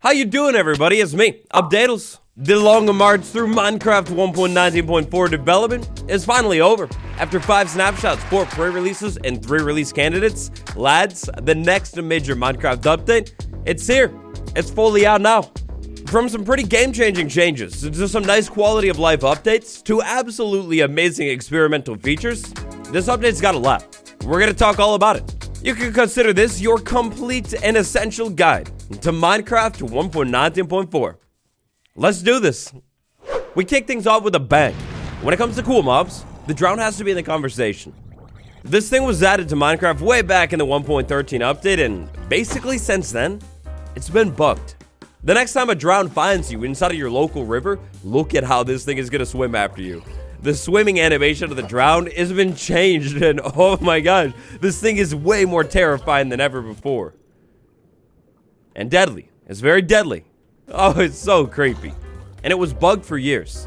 How you doing, everybody? It's me, Updatles. The long march through Minecraft 1.19.4 development is finally over. After 5 snapshots, 4 pre-releases, and 3 release candidates, lads, the next major Minecraft update, it's here. It's fully out now. From some pretty game-changing changes, to some nice quality of life updates, to absolutely amazing experimental features, this update's got a lot. We're gonna talk all about it. You can consider this your complete and essential guide to Minecraft 1.19.4. Let's do this. We kick things off with a bang. When it comes to cool mobs, the drown has to be in the conversation. This thing was added to Minecraft way back in the 1.13 update, and basically since then, it's been bugged. The next time a drown finds you inside of your local river, look at how this thing is gonna swim after you. The swimming animation of the drown has been changed, and oh my gosh, this thing is way more terrifying than ever before. And deadly. It's very deadly. Oh, it's so creepy. And it was bugged for years.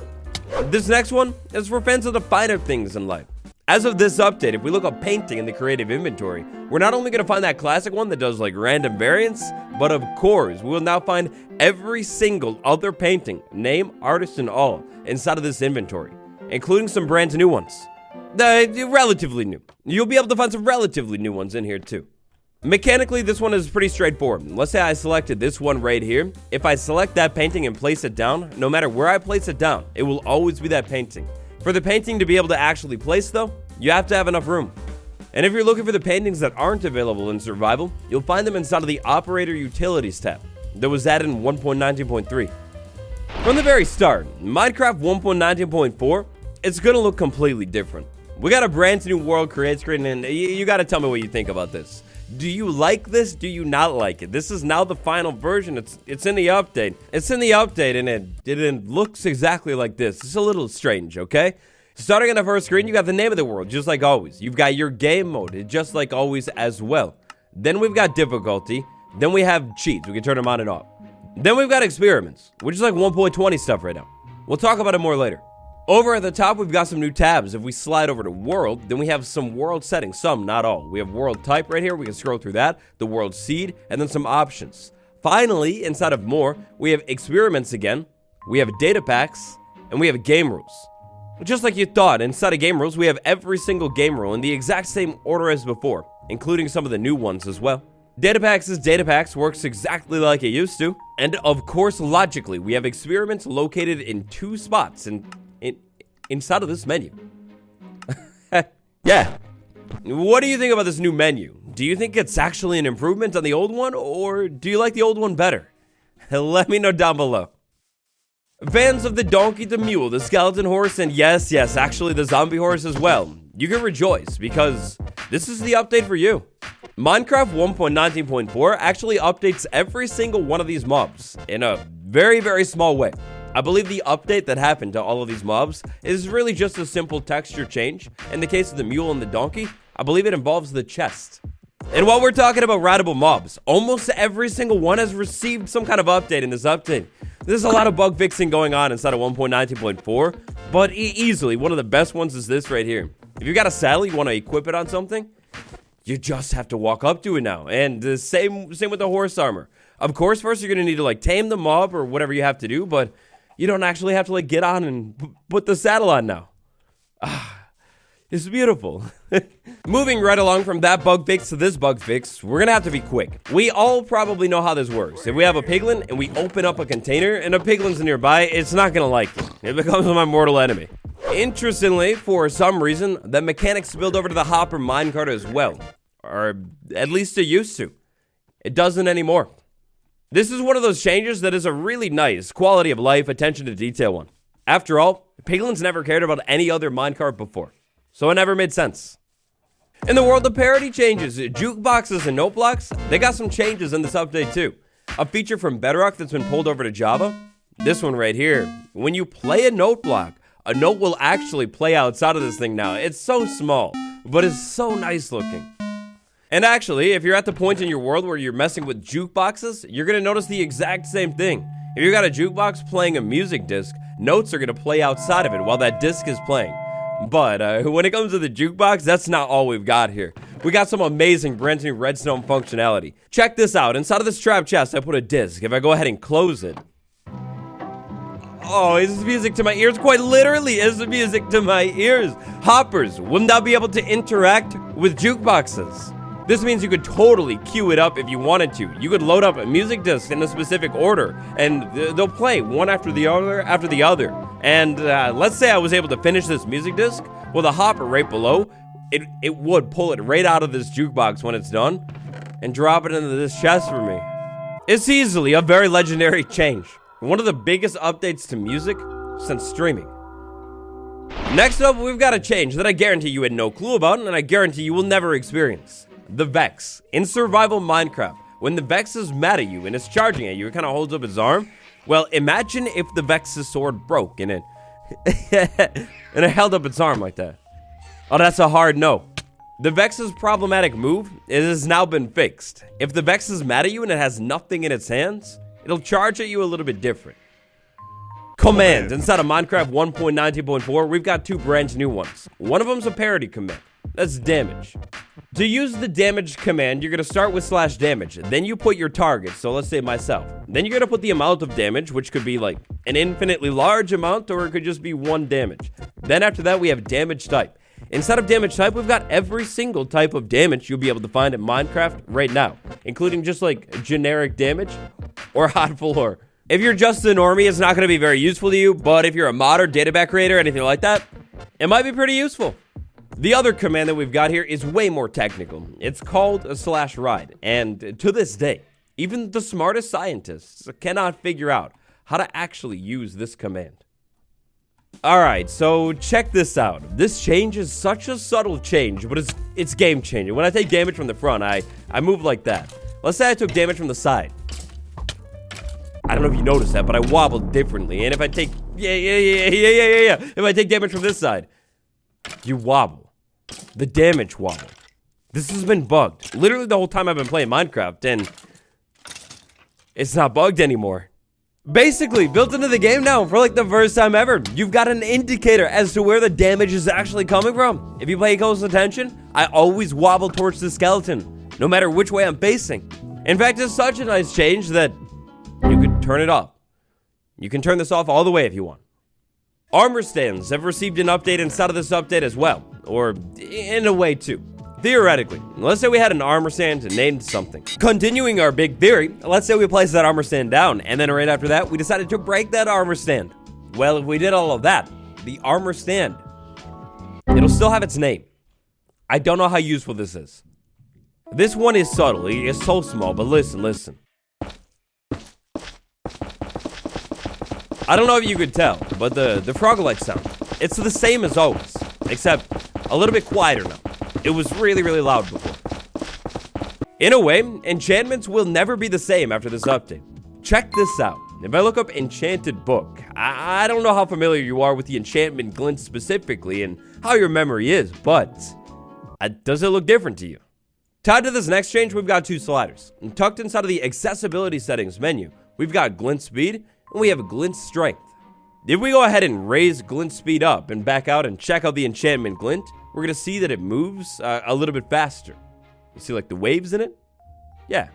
This next one is for fans of the finer things in life. As of this update, if we look up painting in the creative inventory, we're not only going to find that classic one that does like random variants, but of course, we will now find every single other painting, name, artist, and all, inside of this inventory, including some brand new ones. Relatively new. You'll be able to find some relatively new ones in here too. Mechanically, this one is pretty straightforward. Let's say I selected this one right here. If I select that painting and place it down, no matter where I place it down, it will always be that painting. For the painting to be able to actually place though, you have to have enough room. And if you're looking for the paintings that aren't available in survival, you'll find them inside of the Operator Utilities tab that was added in 1.19.3. From the very start, Minecraft 1.19.4, it's gonna look completely different. We got a brand new world create screen, and you gotta tell me what you think about this. Do you like this? Do you not like it? This is now the final version. It's in the update. It's in the update, and it looks exactly like this. It's a little strange, okay? Starting on the first screen, you got the name of the world, just like always. You've got your game mode, just like always as well. Then we've got difficulty. Then we have cheats. We can turn them on and off. Then we've got experiments, which is like 1.20 stuff right now. We'll talk about it more later. Over at the top, we've got some new tabs. If we slide over to world, then we have some world settings, some, not all. We have world type right here. We can scroll through that, the world seed, and then some options. Finally, inside of more, we have experiments again. We have data packs, and we have game rules. Just like you thought, inside of game rules, we have every single game rule in the exact same order as before, including some of the new ones as well. Data packs is data packs, works exactly like it used to. And of course, logically, we have experiments located in 2 spots inside of this menu. Yeah. What do you think about this new menu? Do you think it's actually an improvement on the old one, or do you like the old one better? Let me know down below. Fans of the donkey, the mule, the skeleton horse, and yes, actually the zombie horse as well, you can rejoice because this is the update for you. Minecraft 1.19.4 actually updates every single one of these mobs in a very, very small way. I believe the update that happened to all of these mobs is really just a simple texture change. In the case of the mule and the donkey, I believe it involves the chest. And while we're talking about ratable mobs, almost every single one has received some kind of update in this update. There's a lot of bug fixing going on inside of 1.19.4, but easily one of the best ones is this right here. If you've got a saddle, you want to equip it on something, you just have to walk up to it now. And the same with the horse armor. Of course, first you're going to need to like tame the mob or whatever you have to do, but you don't actually have to like get on and put the saddle on now. It's beautiful. Moving right along from that bug fix to this bug fix, we're gonna have to be quick. We all probably know how this works. If we have a piglin and we open up a container and a piglin's nearby, it's not gonna like it. It becomes my mortal enemy. Interestingly, for some reason, the mechanics spilled over to the hopper minecart as well. Or at least it used to. It doesn't anymore. This is one of those changes that is a really nice quality of life, attention to detail one. After all, piglins never cared about any other minecart before, so it never made sense. In the world of parody changes, jukeboxes and note blocks, they got some changes in this update too. A feature from Bedrock that's been pulled over to Java. This one right here. When you play a note block, a note will actually play outside of this thing now. It's so small, but it's so nice looking. And actually, if you're at the point in your world where you're messing with jukeboxes, you're gonna notice the exact same thing. If you got a jukebox playing a music disc, notes are gonna play outside of it while that disc is playing. But when it comes to the jukebox, that's not all we've got here. we got some amazing brand new redstone functionality. Check this out. Inside of this trap chest, I put a disc. If I go ahead and close it, oh, it's music to my ears. Quite literally is music to my ears. Hoppers will now be able to interact with jukeboxes. This means you could totally queue it up if you wanted to. You could load up a music disc in a specific order, and they'll play one after the other. And let's say I was able to finish this music disc with a hopper right below. It would pull it right out of this jukebox when it's done and drop it into this chest for me. It's easily a very legendary change. One of the biggest updates to music since streaming. Next up, we've got a change that I guarantee you had no clue about, and I guarantee you will never experience. The Vex. In survival Minecraft, when the Vex is mad at you and it's charging at you, it kind of holds up its arm. Well, imagine if the Vex's sword broke and it held up its arm like that. Oh, that's a hard no. The Vex's problematic move, it has now been fixed. If the Vex is mad at you and it has nothing in its hands, it'll charge at you a little bit different. Commands. Inside of Minecraft 1.19.4, we've got two brand new ones. One of them's a parody command. That's damage. To use the damage command, you're going to start with /damage. Then you put your target, so let's say myself. Then you're going to put the amount of damage, which could be like an infinitely large amount, or it could just be 1 damage. Then after that, we have damage type. Inside of damage type, we've got every single type of damage you'll be able to find in Minecraft right now, including just like generic damage or hot floor. If you're just a normie, it's not going to be very useful to you, but if you're a mod or databack creator, anything like that, it might be pretty useful. The other command that we've got here is way more technical. It's called a /ride, and to this day, even the smartest scientists cannot figure out how to actually use this command. Alright, so check this out. This change is such a subtle change, but it's game changing. When I take damage from the front, I move like that. Let's say I took damage from the side. I don't know if you noticed that, but I wobbled differently. And if I take, if I take damage from this side, you wobble. The damage wobble. This has been bugged. Literally the whole time I've been playing Minecraft, and it's not bugged anymore. Basically, built into the game now for like the first time ever, you've got an indicator as to where the damage is actually coming from. If you pay close attention, I always wobble towards the skeleton, no matter which way I'm facing. In fact, it's such a nice change that you could turn it off. You can turn this off all the way if you want. Armor stands have received an update inside of this update as well, or in a way too. Theoretically, let's say we had an armor stand named something. Continuing our big theory, let's say we placed that armor stand down, and then right after that, we decided to break that armor stand. Well, if we did all of that, the armor stand, it'll still have its name. I don't know how useful this is. This one is subtle, it's so small, but listen. I don't know if you could tell, but the frog-like sound, it's the same as always, except a little bit quieter now. It was really, really loud before. In a way, enchantments will never be the same after this update. Check this out. If I look up enchanted book, I don't know how familiar you are with the enchantment glint specifically and how your memory is, but does it look different to you? Tied to this next change, we've got two sliders. And tucked inside of the accessibility settings menu, we've got glint speed and we have glint strength. If we go ahead and raise glint speed up and back out and check out the enchantment glint, we're going to see that it moves a little bit faster. You see like the waves in it? Yeah.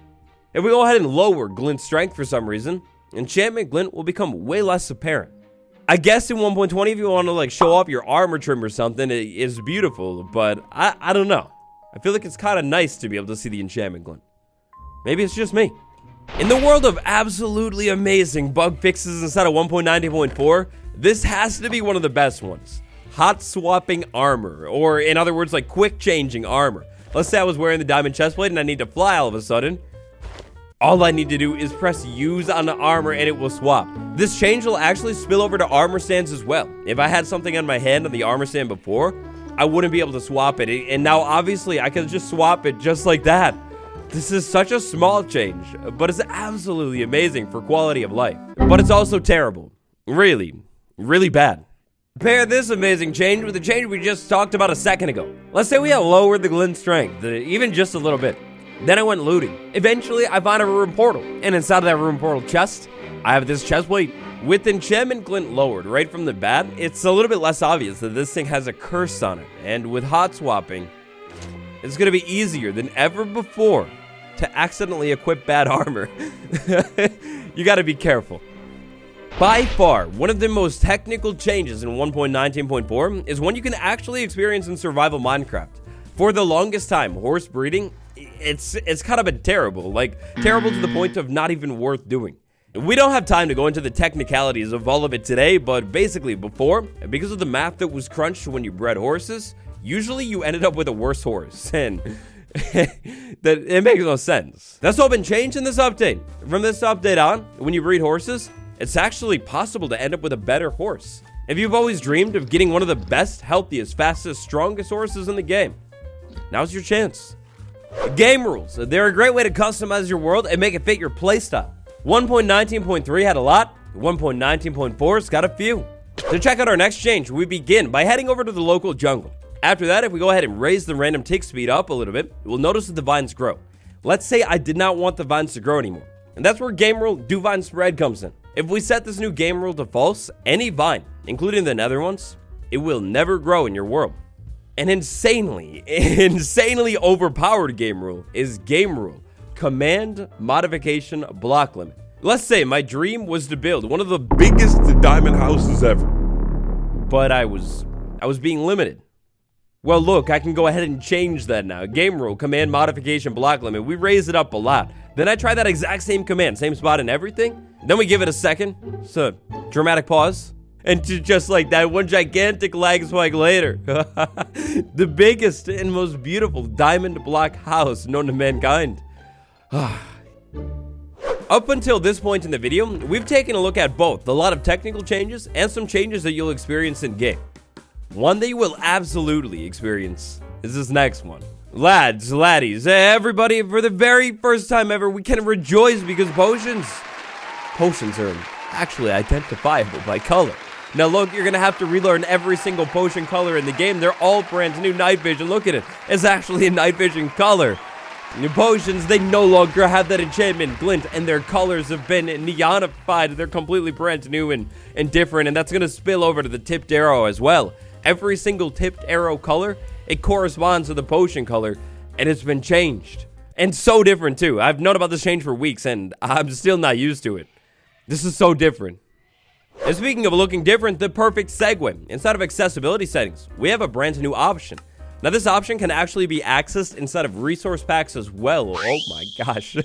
If we go ahead and lower glint strength for some reason, enchantment glint will become way less apparent. I guess in 1.20 if you want to like show off your armor trim or something, it is beautiful, but I don't know. I feel like it's kind of nice to be able to see the enchantment glint. Maybe it's just me. In the world of absolutely amazing bug fixes inside of 1.90.4, this has to be one of the best ones. Hot swapping armor, or in other words, like quick changing armor. Let's say I was wearing the diamond chestplate and I need to fly all of a sudden. All I need to do is press use on the armor and it will swap. This change will actually spill over to armor stands as well. If I had something on my hand on the armor stand before, I wouldn't be able to swap it. And now obviously I can just swap it just like that. This is such a small change, but it's absolutely amazing for quality of life. But it's also terrible. Really, really bad. Compare this amazing change with the change we just talked about a second ago. Let's say we have lowered the glint strength, even just a little bit. Then I went looting. Eventually, I found a room portal. And inside of that room portal chest, I have this chest plate. With enchantment glint lowered right from the bat, it's a little bit less obvious that this thing has a curse on it. And with hot swapping, it's going to be easier than ever before to accidentally equip bad armor. You got to be careful. By far, one of the most technical changes in 1.19.4 is one you can actually experience in survival Minecraft. For the longest time, horse breeding, it's kind of been terrible. Like, terrible to the point of not even worth doing. We don't have time to go into the technicalities of all of it today, but basically before, because of the math that was crunched when you bred horses, usually you ended up with a worse horse, and that it makes no sense. That's all been changed in this update. From this update on, when you breed horses, it's actually possible to end up with a better horse. If you've always dreamed of getting one of the best, healthiest, fastest, strongest horses in the game, now's your chance. Game rules. They're a great way to customize your world and make it fit your playstyle. 1.19.3 had a lot, 1.19.4's got a few. To check out our next change, we begin by heading over to the local jungle. After that, if we go ahead and raise the random tick speed up a little bit, we'll notice that the vines grow. Let's say I did not want the vines to grow anymore. And that's where game rule do vine spread comes in. If we set this new game rule to false, any vine, including the nether ones, it will never grow in your world. An insanely overpowered game rule is game rule command modification block limit. Let's say my dream was to build one of the biggest diamond houses ever, but I was being limited. Well, look, I can go ahead and change that now. Game rule command modification block limit. We raise it up a lot. Then I try that exact same command, same spot and everything. Then we give it a second. So dramatic pause. And just like that, one gigantic lag spike later. The biggest and most beautiful diamond block house known to mankind. Up until this point in the video, we've taken a look at both a lot of technical changes and some changes that you'll experience in game. One that you will absolutely experience is this next one. Lads, laddies, everybody, for the very first time ever, we can rejoice because potions are actually identifiable by color. Now look, you're gonna have to relearn every single potion color in the game. They're all brand new night vision. Look at it. It's actually a night vision color. New potions, they no longer have that enchantment glint, and their colors have been neonified. They're completely brand new and different, and that's gonna spill over to the tipped arrow as well. Every single tipped arrow color, it corresponds to the potion color, and it's been changed. And so different too. I've known about this change for weeks, and I'm still not used to it. This is so different. And speaking of looking different, the perfect segue. Inside of accessibility settings, we have a brand new option. Now this option can actually be accessed inside of resource packs as well. Oh my gosh.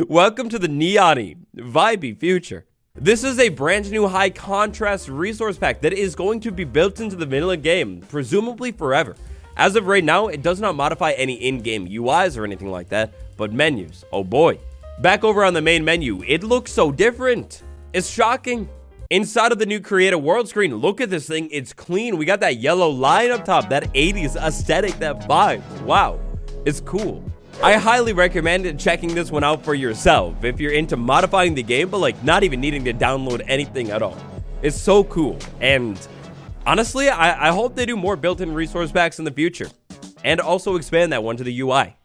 Welcome to the neon-y, vibey future. This is a brand new high contrast resource pack that is going to be built into the vanilla game, presumably forever. As of right now, it does not modify any in-game UIs or anything like that, but menus, oh boy. Back over on the main menu, it looks so different. It's shocking. Inside of the new create a world screen, look at this thing, it's clean. We got that yellow line up top, that 80s aesthetic, that vibe. Wow, it's cool. I highly recommend checking this one out for yourself if you're into modifying the game, but like not even needing to download anything at all. It's so cool. And honestly, I hope they do more built-in resource packs in the future and also expand that one to the UI.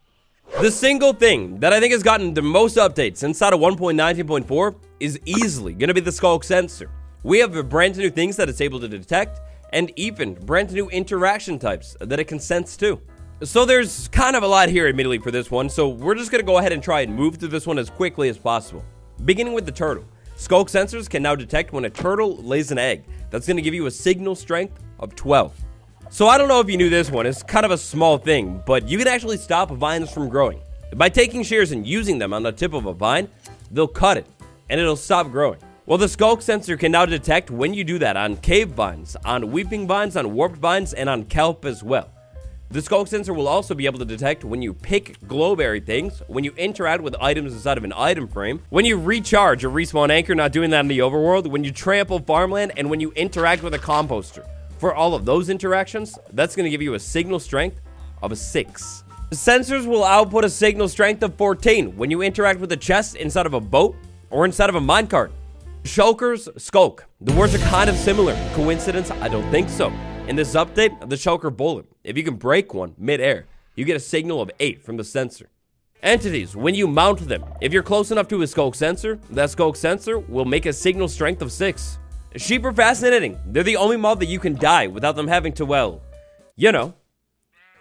The single thing that I think has gotten the most updates inside of 1.19.4 is easily going to be the Sculk sensor. We have brand new things that it's able to detect, and even brand new interaction types that it can sense too. So there's kind of a lot here admittedly for this one, so we're just going to go ahead and try and move through this one as quickly as possible. Beginning with the turtle. Sculk sensors can now detect when a turtle lays an egg. That's going to give you a signal strength of 12. So I don't know if you knew this one, it's kind of a small thing, but you can actually stop vines from growing. By taking shears and using them on the tip of a vine, they'll cut it, and it'll stop growing. Well, the Sculk sensor can now detect when you do that on cave vines, on weeping vines, on warped vines, and on kelp as well. The Sculk sensor will also be able to detect when you pick glowberry things, when you interact with items inside of an item frame, when you recharge a respawn anchor, not doing that in the overworld, when you trample farmland, and when you interact with a composter. For all of those interactions, that's going to give you a signal strength of a 6. The sensors will output a signal strength of 14 when you interact with a chest inside of a boat or inside of a minecart. Shulkers, Sculk. The words are kind of similar. Coincidence? I don't think so. In this update, the Shulker bullet, if you can break one mid-air, you get a signal of 8 from the sensor. Entities, when you mount them, if you're close enough to a Sculk sensor, that Sculk sensor will make a signal strength of 6. Sheep are fascinating. They're the only mob that you can die without them having to, well, you know.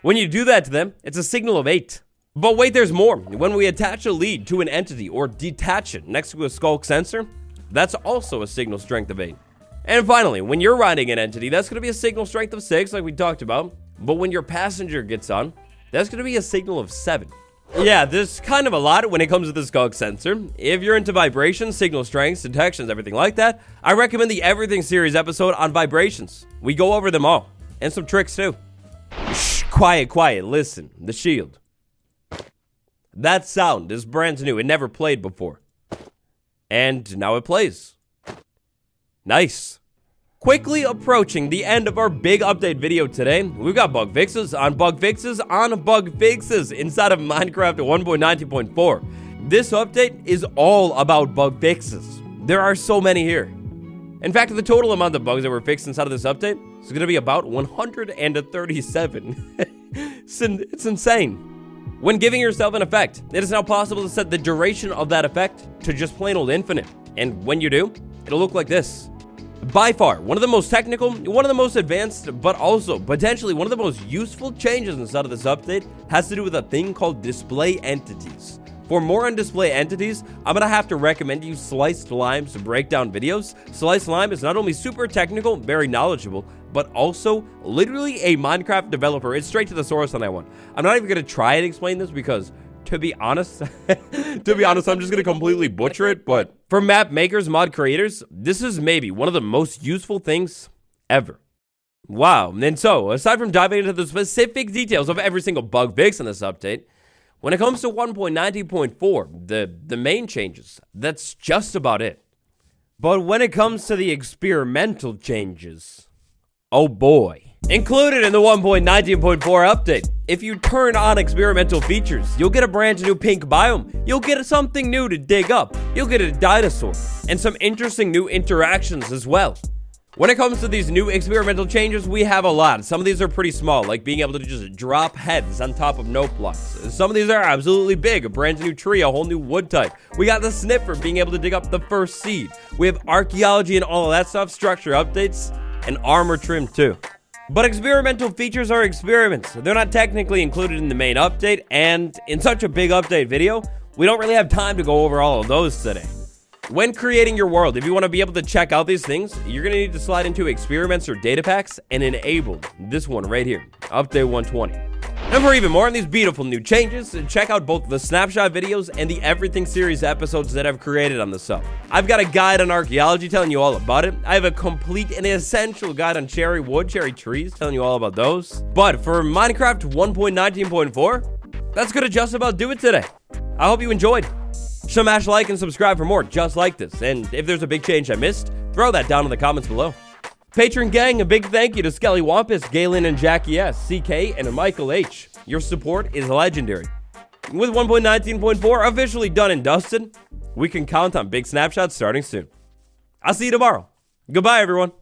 When you do that to them, it's a signal of 8. But wait, there's more. When we attach a lead to an entity or detach it next to a Sculk sensor, that's also a signal strength of 8. And finally, when you're riding an entity, that's going to be a signal strength of 6, like we talked about. But when your passenger gets on, that's going to be a signal of 7. Yeah, there's kind of a lot when it comes to the Sculk sensor. If you're into vibrations, signal strengths, detections, everything like that, I recommend the Everything series episode on vibrations. We go over them all. And some tricks too. Shh, quiet, listen. The shield. That sound is brand new. It never played before. And now it plays. Nice. Quickly approaching the end of our big update video today, we've got bug fixes on bug fixes on bug fixes inside of Minecraft 1.19.4. This update is all about bug fixes. There are so many here. In fact, the total amount of bugs that were fixed inside of this update is going to be about 137. It's insane. When giving yourself an effect, it is now possible to set the duration of that effect to just plain old infinite. And when you do, it'll look like this. By far, one of the most technical, one of the most advanced, but also potentially one of the most useful changes inside of this update has to do with a thing called display entities. For more on display entities, I'm going to have to recommend you Sliced Lime's breakdown videos. Sliced Lime is not only super technical, very knowledgeable, but also literally a Minecraft developer. It's straight to the source on that one. I'm not even going to try and explain this because, to be honest, I'm just going to completely butcher it. But for map makers, mod creators, this is maybe one of the most useful things ever. Wow. And so, aside from diving into the specific details of every single bug fix in this update, when it comes to 1.19.4, the main changes, that's just about it. But when it comes to the experimental changes, oh boy. Included in the 1.19.4 update, if you turn on experimental features, you'll get a brand new pink biome, you'll get something new to dig up, you'll get a dinosaur, and some interesting new interactions as well. When it comes to these new experimental changes, we have a lot. Some of these are pretty small, like being able to just drop heads on top of note blocks. Some of these are absolutely big, a brand new tree, a whole new wood type. We got the sniffer, being able to dig up the first seed. We have archaeology and all of that stuff, structure updates, and armor trim too. But experimental features are experiments. They're not technically included in the main update, and in such a big update video, we don't really have time to go over all of those today. When creating your world, if you want to be able to check out these things, you're going to need to slide into experiments or data packs and enable this one right here, update 120. And for even more on these beautiful new changes, check out both the snapshot videos and the Everything series episodes that I've created on the sub. I've got a guide on archaeology telling you all about it. I have a complete and essential guide on cherry wood, cherry trees, telling you all about those. But for Minecraft 1.19.4, that's going to just about do it today. I hope you enjoyed. Smash like and subscribe for more just like this. And if there's a big change I missed, throw that down in the comments below. Patron gang, a big thank you to Skelly Wampus, Galen and Jackie S, CK, and Michael H. Your support is legendary. With 1.19.4 officially done and dusted, we can count on big snapshots starting soon. I'll see you tomorrow. Goodbye, everyone.